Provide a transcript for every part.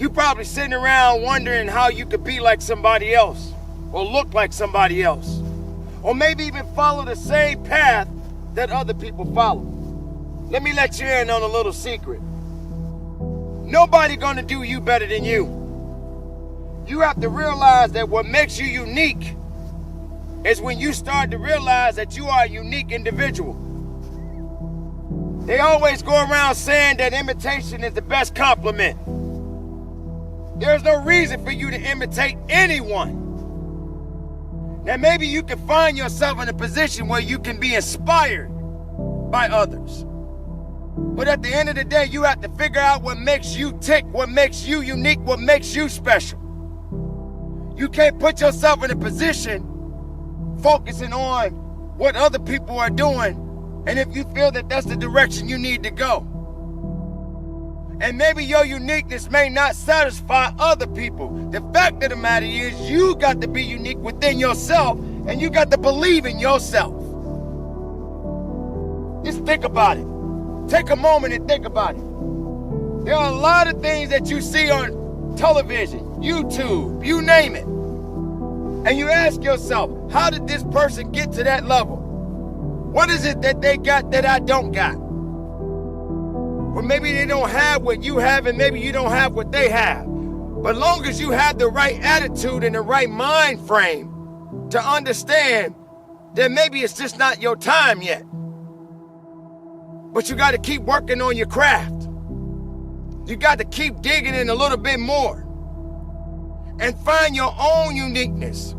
You probably sitting around wondering how you could be like somebody else, or look like somebody else, or maybe even follow the same path that other people follow. Let me let you in on a little secret. Nobody gonna do you better than you. You have to realize that what makes you unique is when you start to realize that you are a unique individual. They always go around saying that imitation is the best compliment. There's no reason for you to imitate anyone. Now maybe you can find yourself in a position where you can be inspired by others. But at the end of the day, you have to figure out what makes you tick, what makes you unique, what makes you special. You can't put yourself in a position focusing on what other people are doing, and if you feel that that's the direction you need to go. And maybe your uniqueness may not satisfy other people. The fact of the matter is you got to be unique within yourself, and you got to believe in yourself. Just think about it. Take a moment and think about it. There are a lot of things that you see on television, YouTube, you name it. And you ask yourself, how did this person get to that level? What is it that they got that I don't got? Or maybe they don't have what you have, and maybe you don't have what they have. But long as you have the right attitude and the right mind frame to understand that maybe it's just not your time yet. But you got to keep working on your craft. You got to keep digging in a little bit more and find your own uniqueness.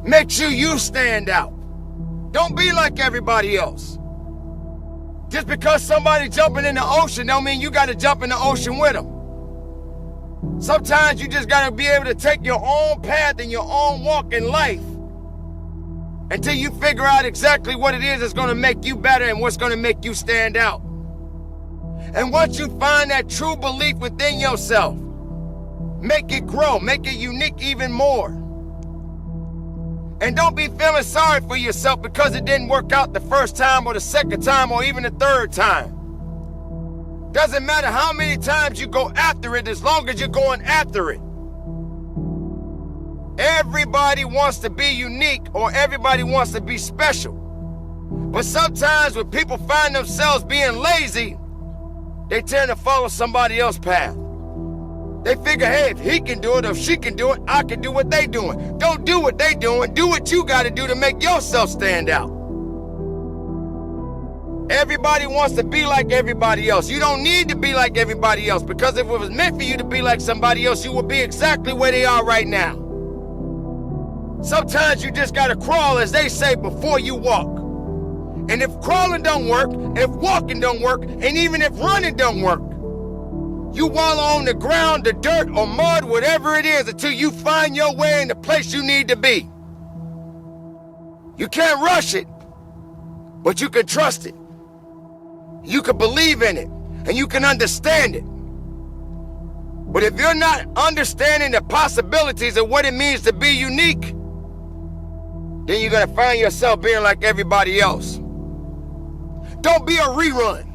Make sure you stand out. Don't be like everybody else. Just because somebody jumping in the ocean don't mean you got to jump in the ocean with them. Sometimes you just got to be able to take your own path and your own walk in life until you figure out exactly what it is that's going to make you better and what's going to make you stand out. And once you find that true belief within yourself, make it grow, make it unique even more. And don't be feeling sorry for yourself because it didn't work out the first time or the second time or even the third time. Doesn't matter how many times you go after it, as long as you're going after it. Everybody wants to be unique, or everybody wants to be special. But sometimes when people find themselves being lazy, they tend to follow somebody else's path. They figure, hey, if he can do it, or if she can do it, I can do what they doing. Don't do what they doing. Do what you got to do to make yourself stand out. Everybody wants to be like everybody else. You don't need to be like everybody else, because if it was meant for you to be like somebody else, you would be exactly where they are right now. Sometimes you just gotta crawl, as they say, before you walk. And if crawling don't work, if walking don't work, and even if running don't work, you wallow on the ground, the dirt or mud, whatever it is, until you find your way in the place you need to be. You can't rush it, but you can trust it. You can believe in it, and you can understand it. But if you're not understanding the possibilities of what it means to be unique, then you're gonna find yourself being like everybody else. Don't be a rerun.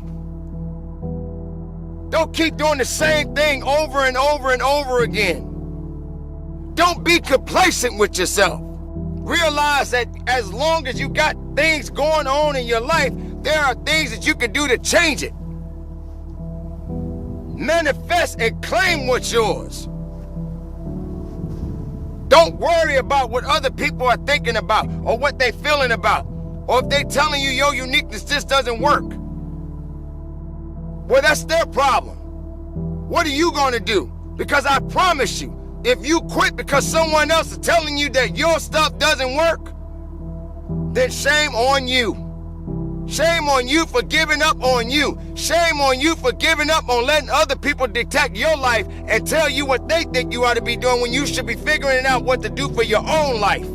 Don't keep doing the same thing over and over and over again. Don't be complacent with yourself. Realize that as long as you got things going on in your life, there are things that you can do to change it. Manifest and claim what's yours. Don't worry about what other people are thinking about, or what they feeling about, or if they telling you your uniqueness just doesn't work. Well, that's their problem. What are you gonna do? Because I promise you, if you quit because someone else is telling you that your stuff doesn't work, then shame on you. Shame on you for giving up on you. Shame on you for giving up on letting other people dictate your life and tell you what they think you ought to be doing, when you should be figuring out what to do for your own life.